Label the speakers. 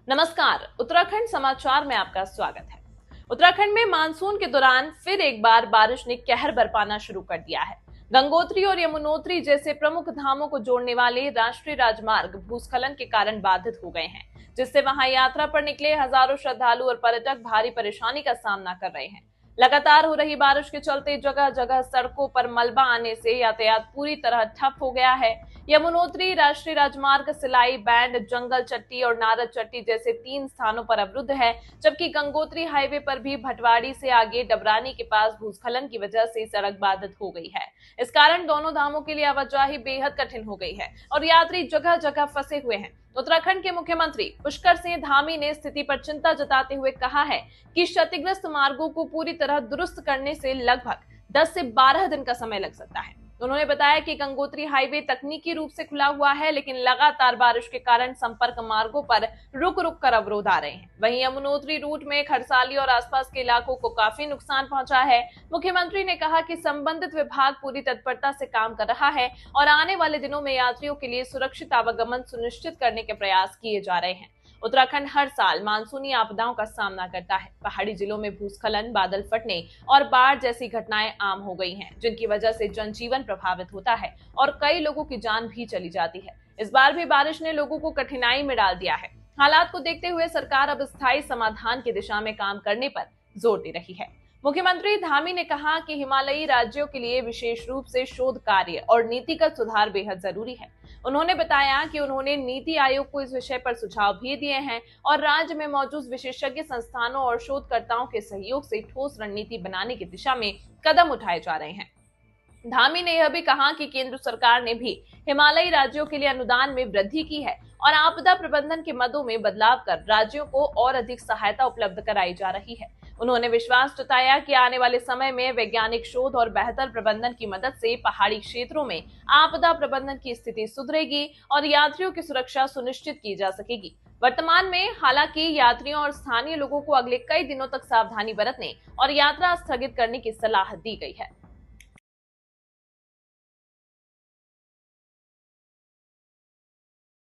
Speaker 1: नमस्कार, उत्तराखंड समाचार में आपका स्वागत है। उत्तराखंड में मानसून के दौरान फिर एक बार बारिश ने कहर बरपाना शुरू कर दिया है। गंगोत्री और यमुनोत्री जैसे प्रमुख धामों को जोड़ने वाले राष्ट्रीय राजमार्ग भूस्खलन के कारण बाधित हो गए हैं, जिससे वहां यात्रा पर निकले हजारों श्रद्धालु और पर्यटक भारी परेशानी का सामना कर रहे हैं। लगातार हो रही बारिश के चलते जगह जगह सड़कों पर मलबा आने से यातायात पूरी तरह ठप हो गया है। यमुनोत्री राष्ट्रीय राजमार्ग सिलाई बैंड, जंगल चट्टी और नारद चट्टी जैसे 3 स्थानों पर अवरुद्ध है, जबकि गंगोत्री हाईवे पर भी भटवाड़ी से आगे डबरानी के पास भूस्खलन की वजह से सड़क बाधित हो गई है। इस कारण दोनों धामों के लिए आवाजाही बेहद कठिन हो गई है और यात्री जगह जगह फंसे हुए हैं। उत्तराखंड के मुख्यमंत्री पुष्कर सिंह धामी ने स्थिति पर चिंता जताते हुए कहा है कि क्षतिग्रस्त मार्गों को पूरी तरह दुरुस्त करने से लगभग 10 से 12 दिन का समय लग सकता है। उन्होंने बताया कि गंगोत्री हाईवे तकनीकी रूप से खुला हुआ है, लेकिन लगातार बारिश के कारण संपर्क मार्गों पर रुक रुक कर अवरोध आ रहे हैं। वहीं यमुनोत्री रूट में खरसाली और आसपास के इलाकों को काफी नुकसान पहुंचा है। मुख्यमंत्री ने कहा कि संबंधित विभाग पूरी तत्परता से काम कर रहा है और आने वाले दिनों में यात्रियों के लिए सुरक्षित आवागमन सुनिश्चित करने के प्रयास किए जा रहे हैं। उत्तराखंड हर साल मानसूनी आपदाओं का सामना करता है। पहाड़ी जिलों में भूस्खलन, बादल फटने और बाढ़ जैसी घटनाएं आम हो गई हैं, जिनकी वजह से जनजीवन प्रभावित होता है और कई लोगों की जान भी चली जाती है। इस बार भी बारिश ने लोगों को कठिनाई में डाल दिया है। हालात को देखते हुए सरकार अब स्थायी समाधान की दिशा में काम करने पर जोर दे रही है। मुख्यमंत्री धामी ने कहा कि हिमालयी राज्यों के लिए विशेष रूप से शोध कार्य और नीतिगत सुधार बेहद जरूरी है। उन्होंने बताया कि उन्होंने नीति आयोग को इस विषय पर सुझाव भी दिए हैं और राज्य में मौजूद विशेषज्ञ संस्थानों और शोधकर्ताओं के सहयोग से ठोस रणनीति बनाने की दिशा में कदम उठाए जा रहे हैं। धामी ने यह भी कहा कि केंद्र सरकार ने भी हिमालयी राज्यों के लिए अनुदान में वृद्धि की है और आपदा प्रबंधन के मदों में बदलाव कर राज्यों को और अधिक सहायता उपलब्ध कराई जा रही है। उन्होंने विश्वास जताया कि आने वाले समय में वैज्ञानिक शोध और बेहतर प्रबंधन की मदद से पहाड़ी क्षेत्रों में आपदा प्रबंधन की स्थिति सुधरेगी और यात्रियों की सुरक्षा सुनिश्चित की जा सकेगी। वर्तमान में हालांकि यात्रियों और स्थानीय लोगों को अगले कई दिनों तक सावधानी बरतने और यात्रा स्थगित करने की सलाह दी गई है।